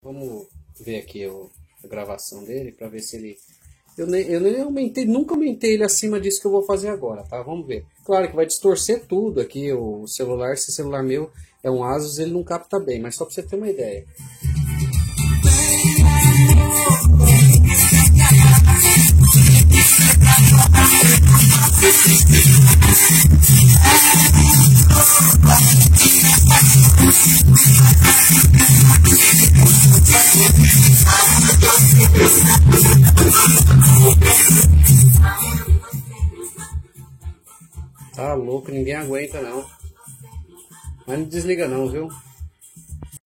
Vamos ver aqui a gravação dele para ver se ele. Eu nem aumentei, nunca aumentei ele acima disso que eu vou fazer agora, tá? Vamos ver. Claro que vai distorcer tudo aqui o celular. Esse celular meu é um Asus, ele não capta bem, mas só para você ter uma ideia. Tá louco, ninguém aguenta não. Mas não desliga não, viu?